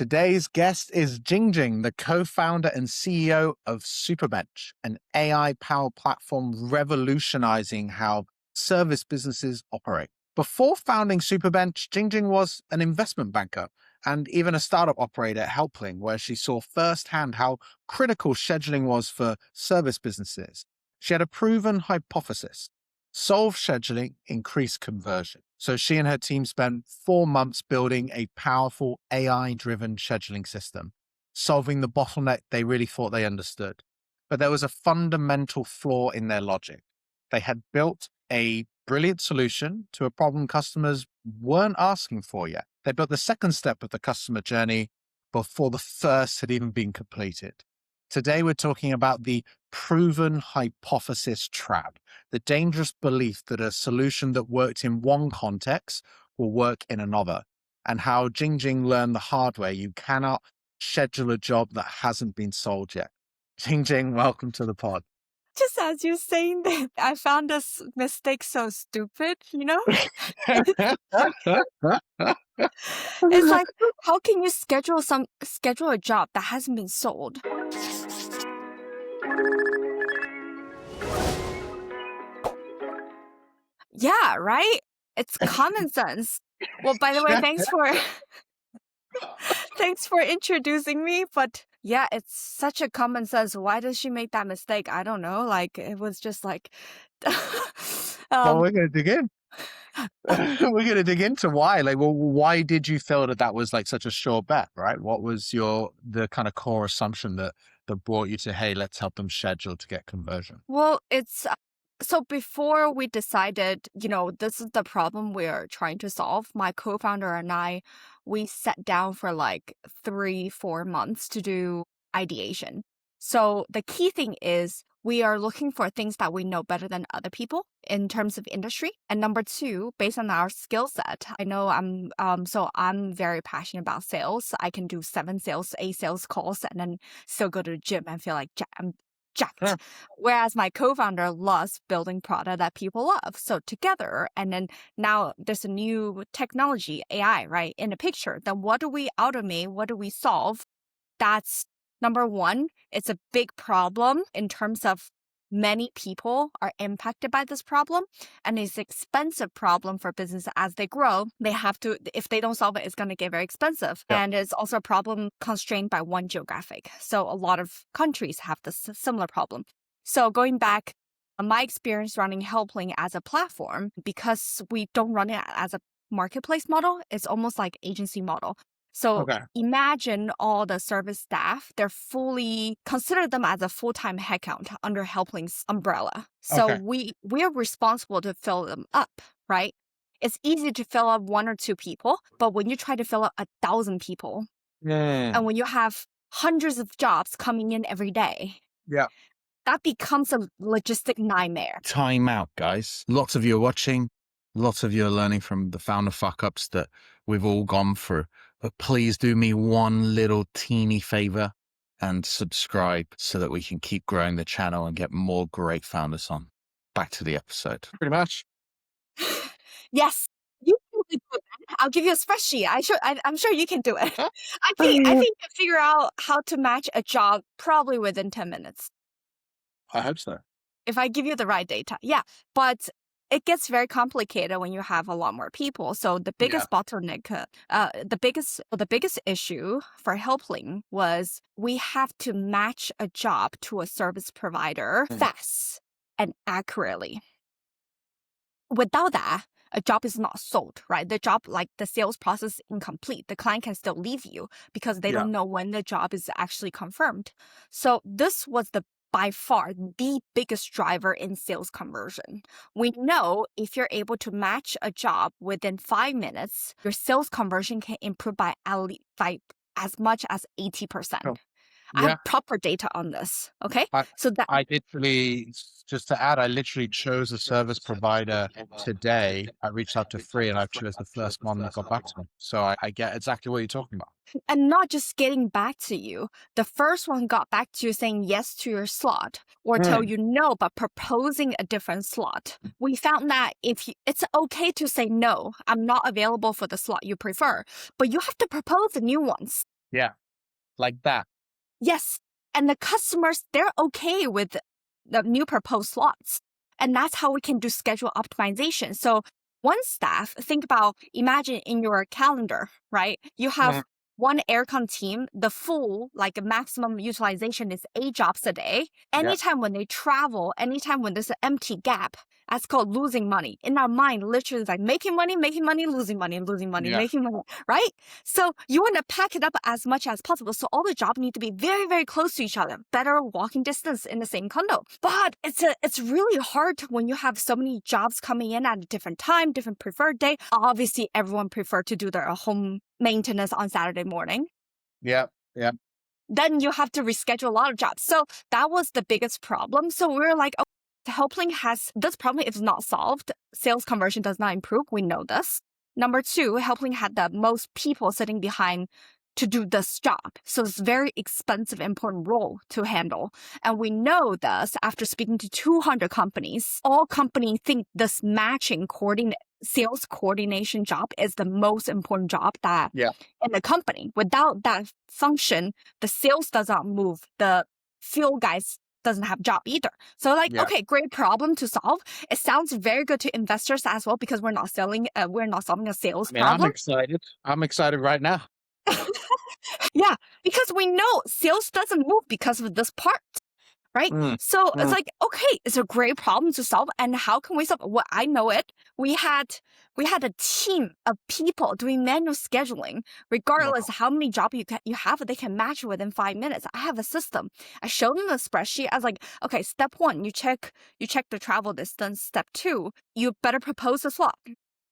Today's guest is Jing Jing, the co-founder and CEO of Superbench, an AI-powered platform revolutionizing how service businesses operate. Before founding Superbench, Jing Jing was an investment banker and even a startup operator at Helpling, where she saw firsthand how critical scheduling was for service businesses. She had a proven hypothesis: solve scheduling, increase conversion. So she and her team spent 4 months building a powerful AI-driven scheduling system, solving the bottleneck they really thought they understood. But there was a fundamental flaw in their logic. They had built a brilliant solution to a problem customers weren't asking for yet. They built the second step of the customer journey before the first had even been completed. Today, we're talking about the proven hypothesis trap, the dangerous belief that a solution that worked in one context will work in another, and how Jing Jing learned the hard way: you cannot schedule a job that hasn't been sold yet. Jing Jing, welcome to the pod. Just as you're saying that, I found this mistake so stupid, It's like, how can you schedule a job that hasn't been sold? Yeah, right? It's common sense. Well, by the way, thanks for introducing me, but yeah, it's such a common sense. Why does she make that mistake? I don't know. Like, it was just like Well, we're going to dig in. We're going to dig into why. Why did you feel that was like such a sure bet, right? What was the kind of core assumption that brought you to, hey, let's help them schedule to get conversion? Well, it's so before we decided, this is the problem we're trying to solve, my co-founder and I, we sat down for like 3-4 months to do ideation. So the key thing is we are looking for things that we know better than other people in terms of industry. And number two, based on our skill set, I know I'm very passionate about sales. I can do 8 sales calls and then still go to the gym and feel like I'm jacked. Sure. Whereas my co-founder loves building product that people love. So together, and then now there's a new technology, AI, right, in the picture. Then what do we automate? What do we solve? That's number one. It's a big problem in terms of many people are impacted by this problem, and it's an expensive problem for business as they grow. They have to, if they don't solve it, it's going to get very expensive. Yep. And it's also a problem constrained by one geographic. So a lot of countries have this similar problem. So going back, my experience running Helpling as a platform, because we don't run it as a marketplace model, it's almost like agency model. So imagine all the service staff, consider them as a full-time headcount under Helpling's umbrella. So we are responsible to fill them up, right? It's easy to fill up 1 or 2 people, but when you try to fill up 1,000 people, and when you have hundreds of jobs coming in every day, that becomes a logistic nightmare. Time out, guys. Lots of you are watching. Lots of you are learning from the founder fuck-ups that we've all gone through. But please do me one little teeny favor and subscribe so that we can keep growing the channel and get more great founders on. Back to the episode. Pretty much. Yes. You can do it. I'll give you a spreadsheet. I'm sure you can do it. I think you figure out how to match a job probably within 10 minutes. I hope so. If I give you the right data. Yeah. But it gets very complicated when you have a lot more people. So the biggest bottleneck, the biggest issue for Helpling was we have to match a job to a service provider fast and accurately. Without that, a job is not sold, right? The job, like the sales process, is incomplete. The client can still leave you because they don't know when the job is actually confirmed. So this was by far the biggest driver in sales conversion. We know if you're able to match a job within 5 minutes, your sales conversion can improve by as much as 80%. I have proper data on this. Okay. I literally, just to add, I literally chose a service provider today. I reached out to 3 and I chose the first one that got back to me. So I get exactly what you're talking about. And not just getting back to you. The first one got back to you saying yes to your slot or tell you no, but proposing a different slot. We found that it's okay to say no, I'm not available for the slot you prefer, but you have to propose the new ones. Yeah. Like that. Yes. And the customers, they're okay with the new proposed slots. And that's how we can do schedule optimization. So one staff, think about, imagine in your calendar, right? You have one aircon team, the full, like maximum utilization is 8 jobs a day. Yeah. Anytime when they travel, anytime when there's an empty gap, that's called losing money. In our mind, literally, it's like making money, losing money, Yeah. making money, right? So you want to pack it up as much as possible. So all the jobs need to be very, very close to each other, better walking distance in the same condo. But it's really hard when you have so many jobs coming in at a different time, different preferred day. Obviously, everyone prefer to do their home maintenance on Saturday morning. Yeah. Yeah. Then you have to reschedule a lot of jobs. So that was the biggest problem. So we were like, oh, Helpling has this problem is not solved. Sales conversion does not improve. We know this. Number two, Helpling had the most people sitting behind to do this job. So it's very expensive, important role to handle. And we know this after speaking to 200 companies. All companies think this matching sales coordination job is the most important job that in the company. Without that function, the sales does not move. The field guys doesn't have job either. So okay, great problem to solve. It sounds very good to investors as well because we're not solving a sales problem. I'm excited. I'm excited right now. Yeah, because we know sales doesn't move because of this part. Right? So it's like, okay, it's a great problem to solve. And how can we solve it? Well, I know it. We had a team of people doing manual scheduling. Regardless how many jobs you have, they can match within 5 minutes. I have a system. I showed them the spreadsheet. I was like, okay, step 1, you check the travel distance. Step 2, you better propose a slot.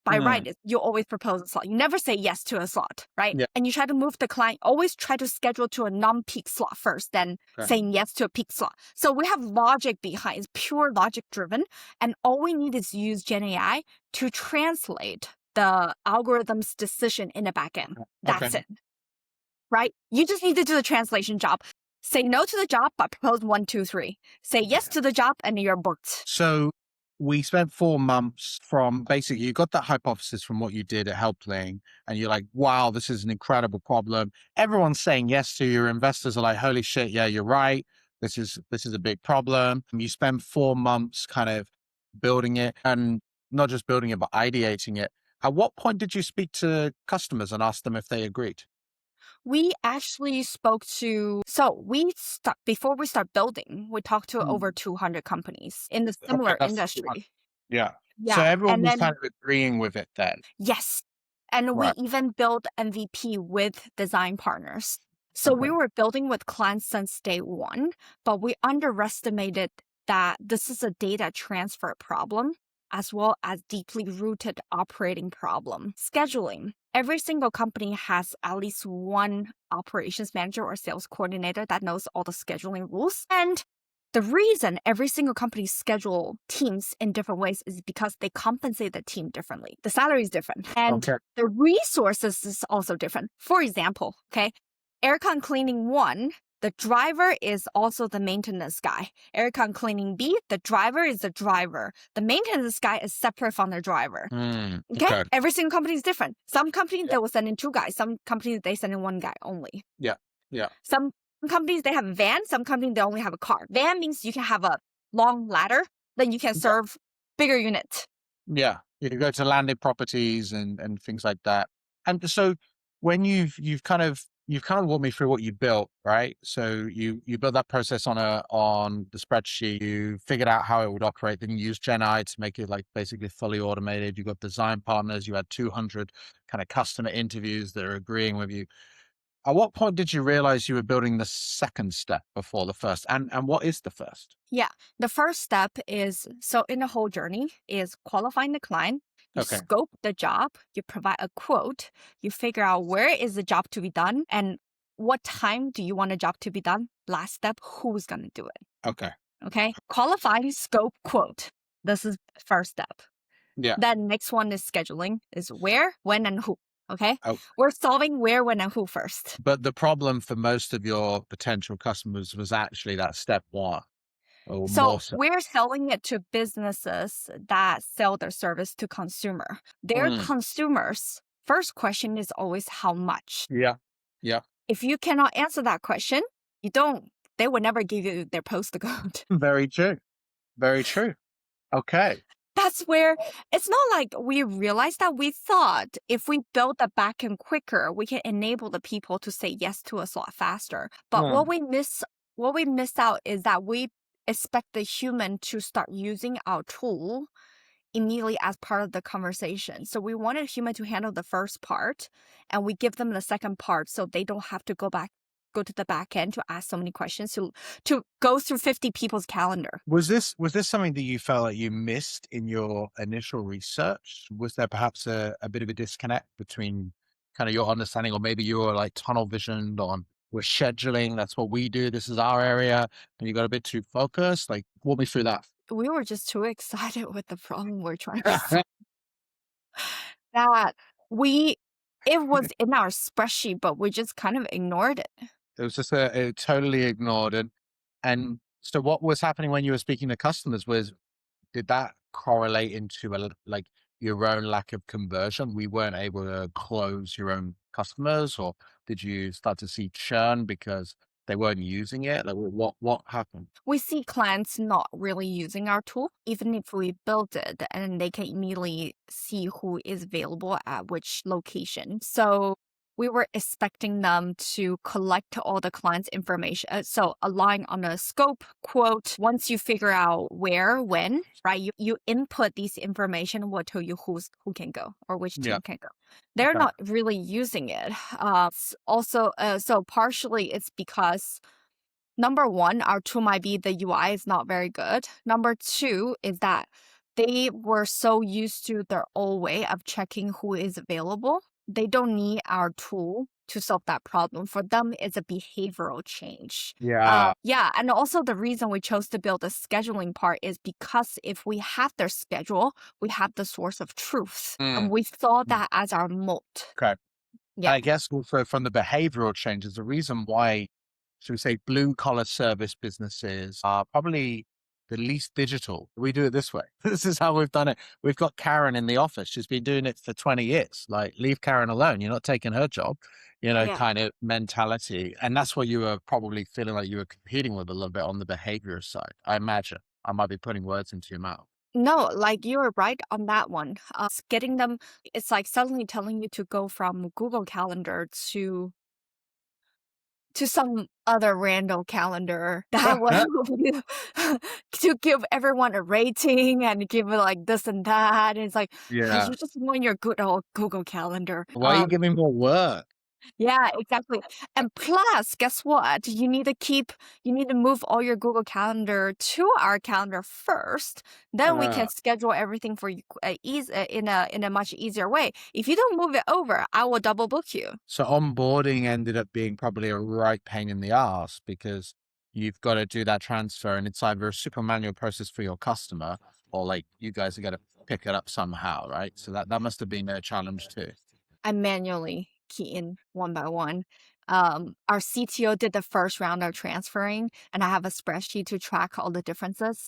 By right, you always propose a slot. You never say yes to a slot, right? Yeah. And you try to move the client, always try to schedule to a non-peak slot first, then saying yes to a peak slot. So we have logic behind, it's pure logic driven. And all we need is use Gen AI to translate the algorithm's decision in the back end. That's it, right? You just need to do the translation job. Say no to the job, but propose 1, 2, 3. Say yes to the job, and you're booked. So we spent 4 months from basically, you got that hypothesis from what you did at Helpling, and you're like, wow, this is an incredible problem. Everyone's saying yes to your investors are like, holy shit, yeah, you're right. This is a big problem. You spend 4 months kind of building it, and not just building it, but ideating it. At what point did you speak to customers and ask them if they agreed? We actually spoke to, before we start building, we talked to over 200 companies in the similar industry. Yeah. So Yeah. everyone And was then, kind of agreeing with it then. yes. And we even built MVP with design partners. So we were building with clients since day one, but we underestimated that this is a data transfer problem as well as deeply rooted operating problem. Scheduling. Every single company has at least one operations manager or sales coordinator that knows all the scheduling rules. And the reason every single company schedule teams in different ways is because they compensate the team differently. The salary is different. And the resources is also different. For example, aircon cleaning 1, the driver is also the maintenance guy. Aircon cleaning B, the driver is the driver. The maintenance guy is separate from the driver. Okay? Every single company is different. Some companies, they will send in 2 guys. Some companies, they send in 1 guy only. Yeah. Yeah. Some companies, they have a van. Some companies, they only have a car. Van means you can have a long ladder. Then you can serve bigger units. Yeah. You can go to landed properties and things like that. And so when you've kind of walked me through what you built, right? So you built that process on the spreadsheet, you figured out how it would operate, then you used Gen AI to make it like basically fully automated. You got design partners, you had 200 kind of customer interviews that are agreeing with you. At what point did you realize you were building the second step before the first? And what is the first? Yeah. The first step is, so in the whole journey is qualifying the client. You scope the job, you provide a quote, you figure out where is the job to be done and what time do you want a job to be done. Last step, who's going to do it? Okay. Qualify, scope, quote. This is first step. Yeah. Then next one is scheduling, is where, when, and who. Okay. We're solving where, when, and who first. But the problem for most of your potential customers was actually that step 1. So we're selling it to businesses that sell their service to consumer. Their consumers, first question is always how much. Yeah. Yeah. If you cannot answer that question, you don't, they would never give you their postal code. Very true. Very true. Okay. That's where it's not like we realized that we thought if we build the backend quicker, we can enable the people to say yes to us a lot faster. But Hmm. what we miss out is that we expect the human to start using our tool immediately as part of the conversation. So we wanted a human to handle the first part, and we give them the second part so they don't have to go to the back end to ask so many questions to go through 50 people's calendar. Was this something that you felt like you missed in your initial research? Was there perhaps a bit of a disconnect between kind of your understanding, or maybe you were like tunnel visioned on we're scheduling, that's what we do, this is our area, and you got a bit too focused? Like, walk me through that. We were just too excited with the problem we're trying to solve that we it was in our spreadsheet, but we just kind of ignored it. It was just totally ignored. And so what was happening when you were speaking to customers was, did that correlate into like your own lack of conversion? We weren't able to close your own customers, or did you start to see churn because they weren't using it? Like, what happened? We see clients not really using our tool, even if we build it, and they can immediately see who is available at which location. So we were expecting them to collect all the client's information. So align on a scope quote. Once you figure out where, when, right? You input these information, will tell you who can go or which Yeah. team can go. They're Okay. not really using it. Also, so partially it's because number one, our tool might be the UI is not very good. Number two is that they were so used to their old way of checking who is available. They don't need our tool to solve that problem. For them, it's a behavioral change. Yeah. Yeah, and also the reason we chose to build the scheduling part is because if we have their schedule, we have the source of truth. And Mm. we saw Mm. that as our moat. Okay. Yeah. And I guess also from the behavioral changes, the reason why, should we say, blue collar service businesses are probably the least digital. We do it this way. This is how we've done it. We've got Karen in the office. She's been doing it for 20 years. Like, leave Karen alone. You're not taking her job, Yeah. kind of mentality. And that's what you were probably feeling like you were competing with a little bit on the behavior side. I imagine. I might be putting words into your mouth. No, like you're right on that one. Getting them, it's like suddenly telling you to go from Google Calendar to some other random calendar that will help you to give everyone a rating and give it like this and that. And it's like Yeah. you just want your good old Google Calendar. Why are you giving more work? Yeah, exactly. And plus, guess what? You need to move all your Google Calendar to our calendar first. Then we can schedule everything for you in a much easier way. If you don't move it over, I will double book you. So onboarding ended up being probably a right pain in the ass because you've got to do that transfer, and it's either a super manual process for your customer, or like you guys are going to pick it up somehow, right? So that must have been a challenge too. I manually key in one by one. Our CTO did the first round of transferring, and I have a spreadsheet to track all the differences.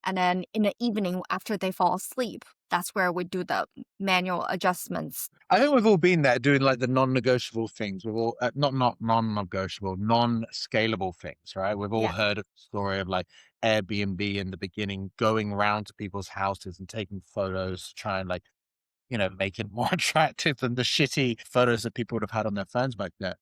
And then in the evening, after they fall asleep, that's where we do the manual adjustments. I think we've all been there doing like the non-negotiable things. We've all not non-negotiable, non-scalable things, right? We've all Yeah. heard of the story of like Airbnb in the beginning, going around to people's houses and taking photos to try and like make it more attractive than the shitty photos that people would have had on their phones back then.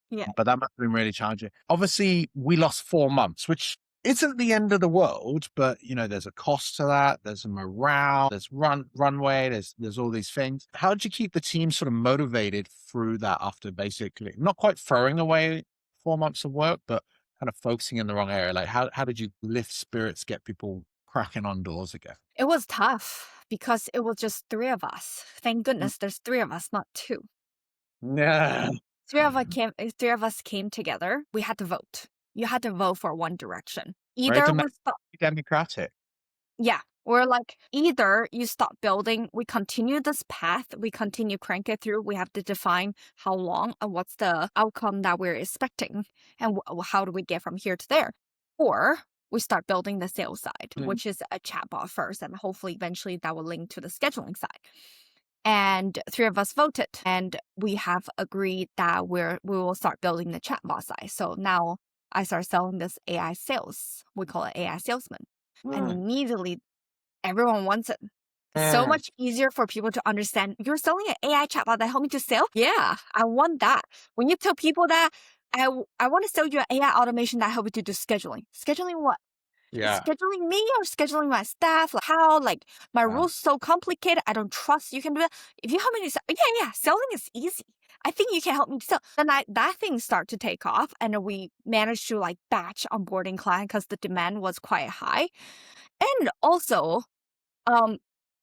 Yeah. But that must have been really challenging. Obviously, we lost 4 months, which isn't the end of the world, but there's a cost to that. There's a morale, there's runway, there's all these things. How did you keep the team sort of motivated through that after basically not quite throwing away 4 months of work, but kind of focusing in the wrong area? Like how did you lift spirits, get people cracking on doors again? It was tough because it was just three of us. Thank Mm. goodness there's three of us, not two. Yeah. Three of us came together. We had to vote. You had to vote for one direction. Very Either we stop. democratic. Yeah. We're like, either you stop building, we continue this path, we continue crank it through, we have to define how long and what's the outcome that we're expecting, and how do we get from here to there. Or we start building the sales side, Mm. which is a chatbot first, and hopefully eventually that will link to the scheduling side. And 3 of us voted, and we have agreed that we will start building the chatbot side. So now I start selling this AI sales. We call it AI salesman. And Mm. immediately everyone wants it. It's so Mm. much easier for people to understand. You're selling an AI chatbot that help me to sell? Yeah, I want that. When you tell people that I want to sell you an AI automation that help you to do scheduling. Scheduling what? Yeah. Scheduling me or scheduling my staff? Like how? Like my Yeah. rules so complicated. I don't trust you can do it. If you help me to sell, yeah, selling is easy. I think you can help me to sell. Then that thing start to take off, and then we managed to like batch onboarding client because the demand was quite high. And also, um,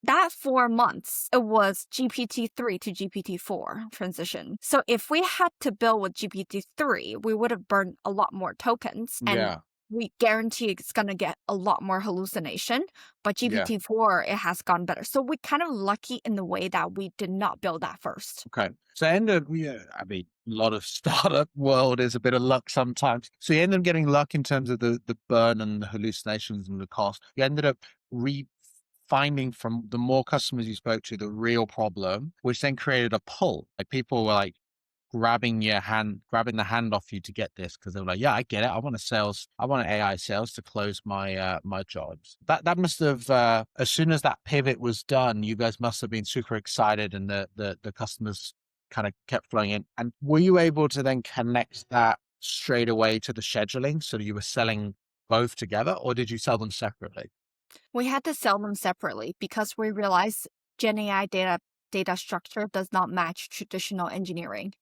that 4 months, it was GPT-3 to GPT-4 transition. So if we had to build with GPT-3, we would have burned a lot more tokens, and Yeah. we guarantee it's going to get a lot more hallucination. But Yeah. GPT-4, it has gone better. So we're kind of lucky in the way that we did not build that first. Okay. So yeah, I mean, a lot of startup world is a bit of luck sometimes. So you ended up getting luck in terms of the burn and the hallucinations and the cost. You ended up finding from the more customers you spoke to the real problem, which then created a pull. Like people were like grabbing the hand off you to get this because they were like, yeah, I get it. I want AI sales to close my jobs. That must have as soon as that pivot was done, you guys must have been super excited, and the customers kind of kept flowing in. And were you able to then connect that straight away to the scheduling so that you were selling both together, or did you sell them separately? We had to sell them separately because we realized Gen AI data structure does not match traditional engineering.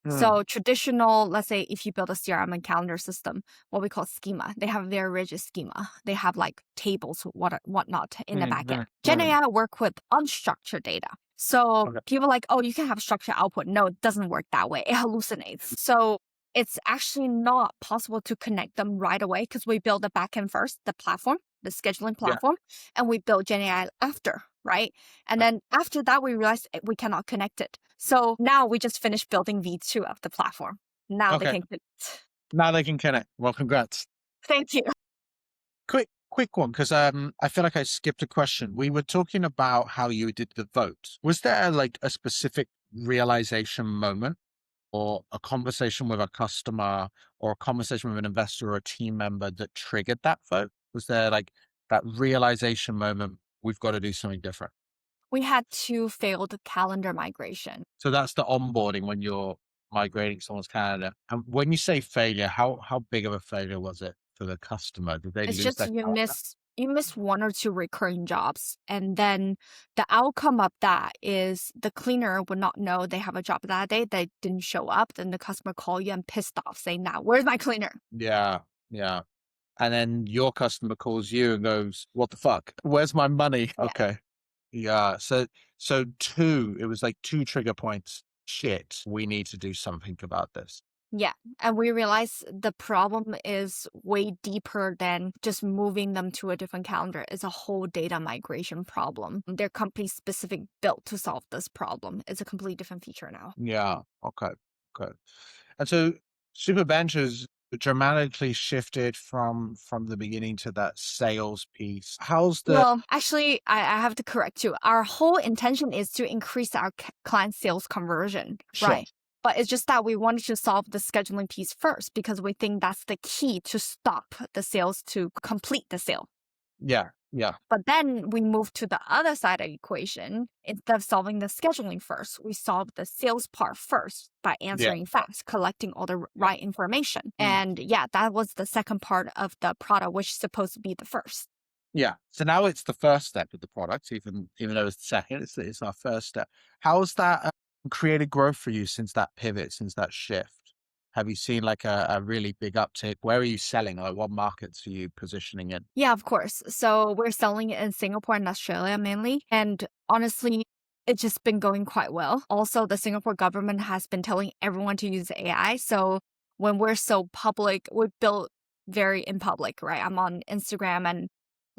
Mm. So traditional, let's say if you build a CRM and calendar system, what we call schema, they have very rigid schema. They have like tables, whatnot in the Mm, backend. mm, Gen mm. AI work with unstructured data. So Okay. people are like, oh, you can have structured output. No, it doesn't work that way. It hallucinates. So it's actually not possible to connect them right away because we build the backend first, the platform, the scheduling Yeah. platform, and we build Gen AI after, right? And then after that, we realized we cannot connect it. So now we just finished building V2 of the platform. Now they Okay. can connect. Now they can connect. Well, congrats. Thank you. Quick one, because I feel like I skipped a question. We were talking about how you did the vote. Was there like a specific realization moment or a conversation with a customer or a conversation with an investor or a team member that triggered that vote? Was there like that realization moment, we've got to do something different? We had 2 failed calendar migration. So that's the onboarding when you're migrating someone's calendar. And when you say failure, how big of a failure was it for the customer? Did they It's lose just their calendar? you miss 1 or 2 recurring jobs. And then the outcome of that is the cleaner would not know they have a job that day. They didn't show up. Then the customer call you and pissed off saying that, where's my cleaner? Yeah, yeah. And then your customer calls you and goes, "What the fuck? Where's my money?" Yeah. Okay. Yeah. So it was like two trigger points. Shit, we need to do something about this. Yeah. And we realize the problem is way deeper than just moving them to a different calendar. It's a whole data migration problem. They're company specific built to solve this problem. It's a completely different feature now. Yeah. Okay. Okay. And so Superbench has dramatically shifted from the beginning to that sales piece. How's the Well, actually, I have to correct you. Our whole intention is to increase our client sales conversion, sure? right? But it's just that we wanted to solve the scheduling piece first because we think that's the key to stop the sales to complete the sale. Yeah. Yeah. But then we moved to the other side of the equation. Instead of solving the scheduling first, we solved the sales part first by Yeah. answering fast, collecting all the Yeah. right information. Mm. And yeah, that was the second part of the product, which is supposed to be the first. Yeah. So now it's the first step of the product, even though it's the second, it's our first step. How's that created growth for you since that pivot, since that shift? Have you seen like a really big uptick? Where are you selling? Like what markets are you positioning in? Yeah, of course. So we're selling it in Singapore and Australia mainly. And honestly, it's just been going quite well. Also, the Singapore government has been telling everyone to use AI. So when we're so public, we built very in public, right? I'm on Instagram and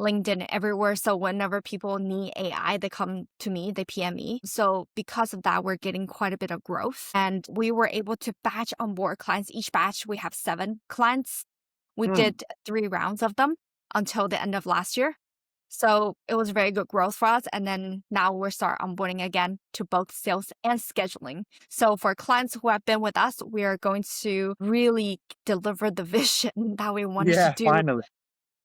LinkedIn everywhere. So whenever people need AI, they come to me, they PM me. So because of that, we're getting quite a bit of growth. And we were able to batch onboard clients. Each batch, we have 7 clients. We Mm. did 3 rounds of them until the end of last year. So it was very good growth for us. And then now we're start onboarding again to both sales and scheduling. So for clients who have been with us, we are going to really deliver the vision that we wanted to Yeah, do. finally.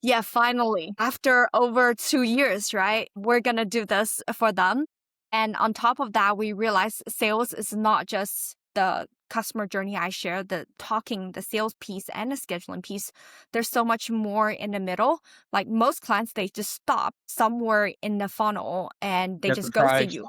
Yeah, finally, after over 2 years, right? We're going to do this for them. And on top of that, we realize sales is not just the customer journey I shared, the talking, the sales piece and the scheduling piece. There's so much more in the middle. Like most clients, they just stop somewhere in the funnel and they Get the just ghost price. you.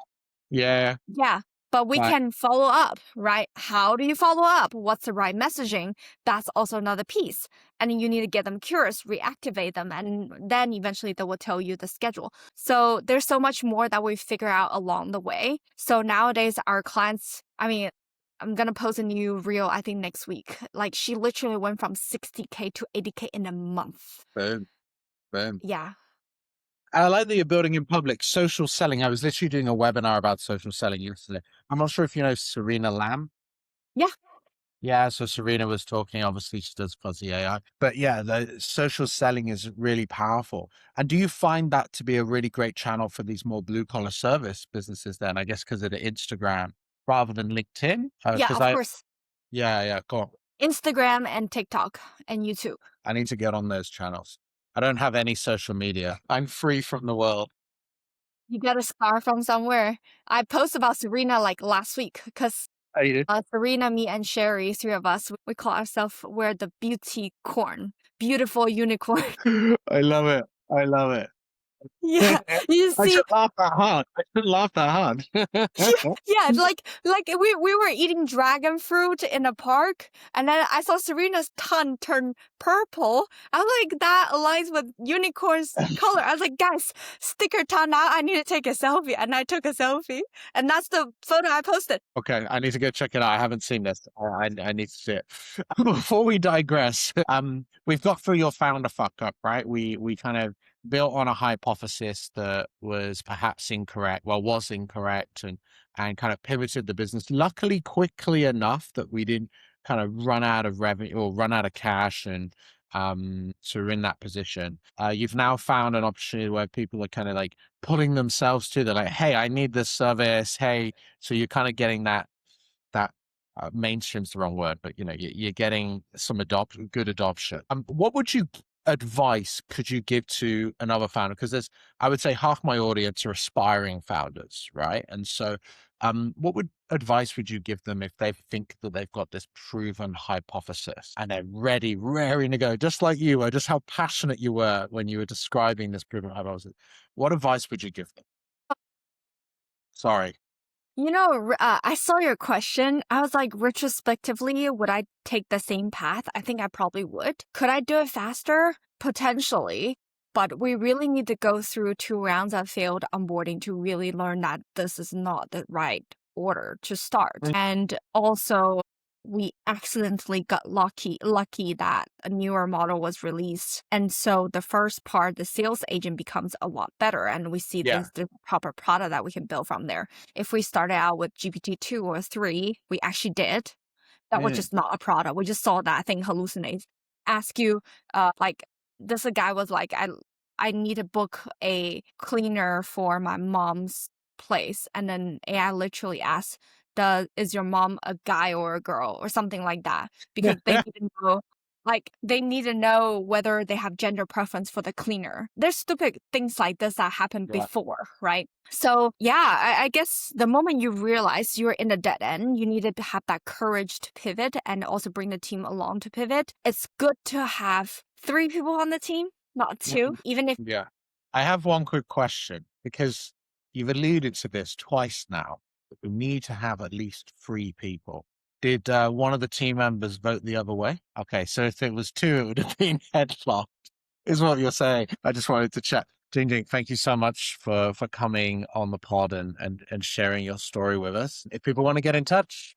Yeah. Yeah. But we Right. can follow up, right? How do you follow up? What's the right messaging? That's also another piece. And then you need to get them curious, reactivate them, and then eventually they will tell you the schedule. So there's so much more that we figure out along the way. So nowadays, our clients, I mean, I'm going to post a new reel, I think next week. Like she literally went from 60K to 80K in a month. Boom. Boom. Yeah. And I like that you're building in public. Social selling. I was literally doing a webinar about social selling yesterday. I'm not sure if you know Serena Lamb. Yeah. Yeah, so Serena was talking, obviously she does fuzzy AI, but yeah, the social selling is really powerful. And do you find that to be a really great channel for these more blue collar service businesses then, I guess, because of the Instagram rather than LinkedIn? Yeah, Because of course. yeah, go on. Instagram and TikTok and YouTube. I need to get on those channels. I don't have any social media. I'm free from the world. You got a scar from somewhere. I posted about Serena like last week because Oh, you did? Serena, me, and Sherry, three of us, we call ourselves we're the beauty corn, beautiful unicorn. I love it. I love it. Yeah, you I see, should laugh that hard. I should laugh that hard. yeah, yeah, like we were eating dragon fruit in a park, and then I saw Serena's tongue turn purple. I was like, that aligns with unicorn's color. I was like, guys, stick her tongue out. I need to take a selfie, and I took a selfie, and that's the photo I posted. Okay, I need to go check it out. I haven't seen this. I need to see it. Before we digress, we've got through your founder fuck up, right? We kind of built on a hypothesis that was perhaps incorrect, well, was incorrect, and kind of pivoted the business. Luckily, quickly enough that we didn't kind of run out of revenue or run out of cash, and so we're in that position. You've now found an opportunity where people are kind of like pulling themselves to. They're like, "Hey, I need this service. Hey." So you're kind of getting that mainstream's the wrong word, but you know, you're getting some good adoption. What would you advice could you give to another founder? Because there's, I would say, half my audience are aspiring founders, right? And so, what advice would you give them if they think that they've got this proven hypothesis and they're ready, raring to go, just like you were, just how passionate you were when you were describing this proven hypothesis? What advice would you give them? Sorry. You know, I saw your question. I was like, retrospectively, would I take the same path? I think I probably would. Could I do it faster? Potentially. But we really need to go through 2 rounds of failed onboarding to really learn that this is not the right order to start. And also, we accidentally got lucky that a newer model was released. And so the first part, the sales agent becomes a lot better. And we see Yeah. the proper product that we can build from there. If we started out with GPT-2 or 3, we actually did. That was just not a product. We just saw that thing hallucinate. Ask you, like, this guy was like, I need to book a cleaner for my mom's place. And then AI literally asks, is your mom a guy or a girl or something like that? Because they need to know, like, they need to know whether they have gender preference for the cleaner. There's stupid things like this that happened Right. before, right? So yeah, I guess the moment you realize you're in a dead end, you need to have that courage to pivot and also bring the team along to pivot. It's good to have 3 people on the team, not 2, even if Yeah. I have one quick question because you've alluded to this twice now. That we need to have at least 3 people. Did one of the team members vote the other way? Okay, so if it was 2, it would have been headlock, is what you're saying. I just wanted to check. Jing Jing, thank you so much for coming on the pod and sharing your story with us. If people want to get in touch,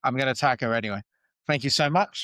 I'm going to tag her anyway. Thank you so much.